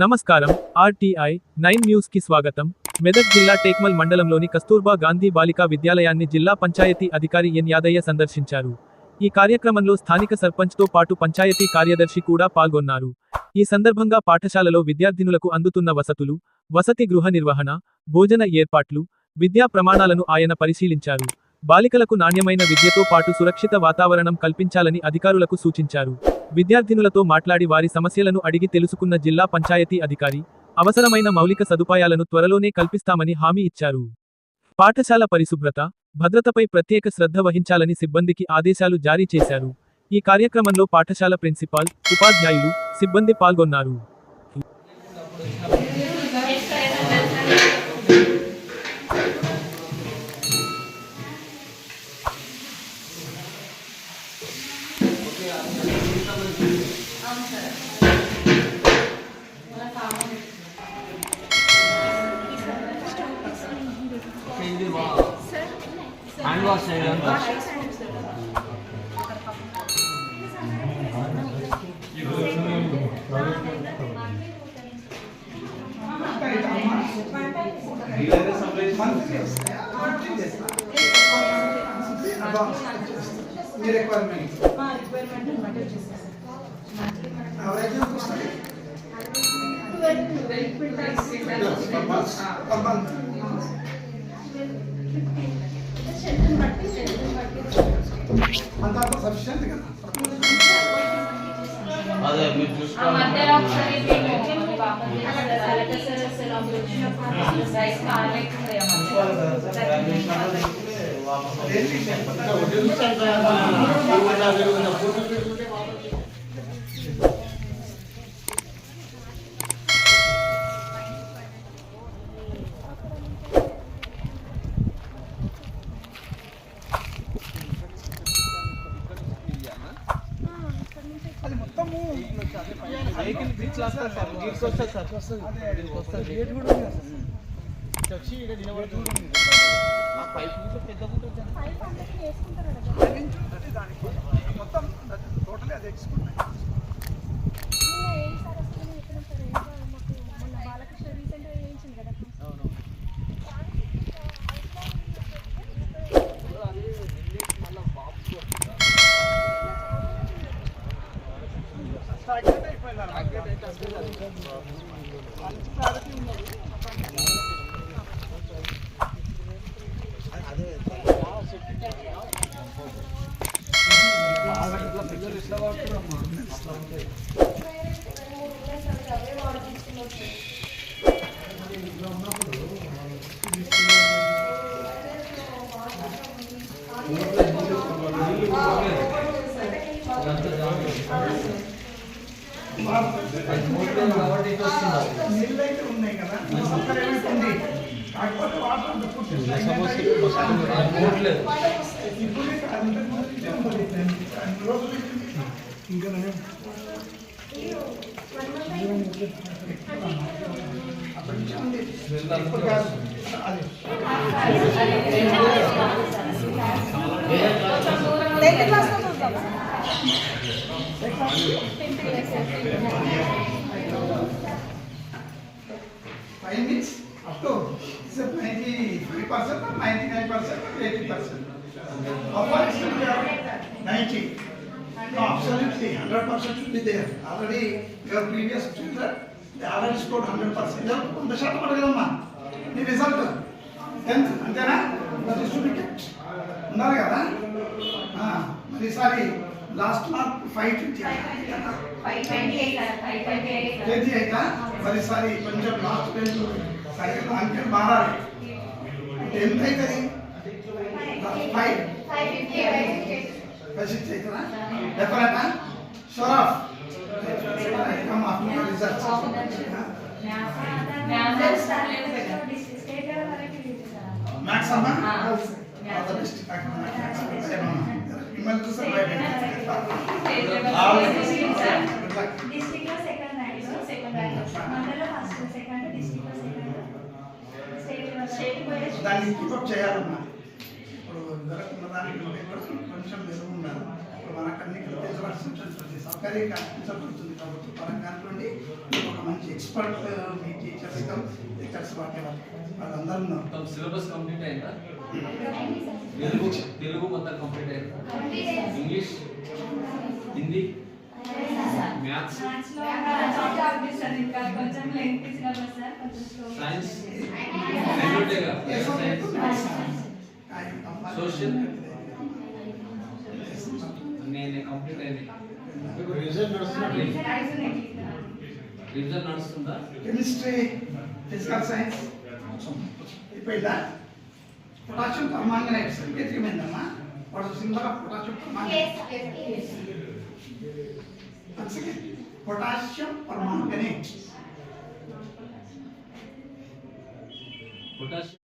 నమస్కారం. RTI 9 news కి స్వాగతం. మెదక్ జిల్లా టేక్మల్ మండలంలోని కస్తూర్బా గాంధీ బాలికా విద్యాలయాన్ని జిల్లా పంచాయతీ అధికారి ఎన్ యాదయ్య సందర్శించారు. ఈ కార్యక్రమంలో స్థానిక సర్పంచ్తో పాటు పంచాయతీ కార్యదర్శి కూడా పాల్గొన్నారు. ఈ సందర్భంగా పాఠశాలలో విద్యార్థినులకు అందుతున్న వసతులు, వసతి గృహ నిర్వహణ, భోజన ఏర్పాట్లు, విద్యా ప్రమాణాలను ఆయన పరిశీలించారు. బాలికలకు నాణ్యమైన విద్యతో పాటు సురక్షిత వాతావరణం కల్పించాలని అధికారులకు సూచించారు. విద్యార్థినులతో మాట్లాడి వారి సమస్యలను అడిగి తెలుసుకున్న జిల్లా పంచాయతీ అధికారి, అవసరమైన మౌలిక సదుపాయాలను త్వరలోనే కల్పిస్తామని హామీ ఇచ్చారు. పాఠశాల పరిశుభ్రత, భద్రతపై ప్రత్యేక శ్రద్ధ వహించాలని సిబ్బందికి ఆదేశాలు జారీ చేశారు. ఈ కార్యక్రమంలో పాఠశాల ప్రిన్సిపాల్, ఉపాధ్యాయులు, సిబ్బంది పాల్గొన్నారు. హ్యాండ్ వాష్ చేయాలి. అదే మీరు చూసుకోవాలి. నీళ్ళైతే ఉన్నాయి కదా, కాకపోతే వాటర్ ఇంకా Five means up to 95% or 99% or 80%. How far is it? 90. No, absolutely 100% will be there. Already your previous children, they already scored 100%. The shot padagama. The result 10th. Antena? The certificate. Unnaru kada? Mari sari last mark 528. 528. Mari sari కొంచెం last page సరిగ్గా అంకెలు మారాలి. ఎంత అవుతుంది? 558 అవుతుందా? డెఫినెటా? Sure of? Come after results. Maths అమ్మా? మిమ్మల్ని చూస్తే దాన్ని కీపప్ చేయాలన్నా. ఇప్పుడు దొరకున్న దానికి కొంచెం మెరుగు ఉండాలి. ఇప్పుడు మనకు అన్ని ఉంటుంది, సౌకర్యం కల్పించబడుతుంది ప్రభుత్వ పరంగా నుండి. ఒక మంచి ఎక్స్పర్ట్ మీ టీచర్స్ టీచర్స్ వాళ్ళందరూ ఉన్నారు. మొత్తం సిలబస్ కంప్లీట్ అయిందా? తెలుగు మొత్తం కంప్లీట్ అయిందా? English, Hindi, maths, science social నేను కంప్లీట్ అయింది. రివిజన్ నడుస్తుందా? కెమిస్ట్రీ, ఫిజికల్ సైన్స్ అయిపోయిందా? పొటాషియం పర్మాంగనేట్స్ ఏమైందమ్మా? వాడు symbol of potassium permanganate. Potassium permanganate. Potassium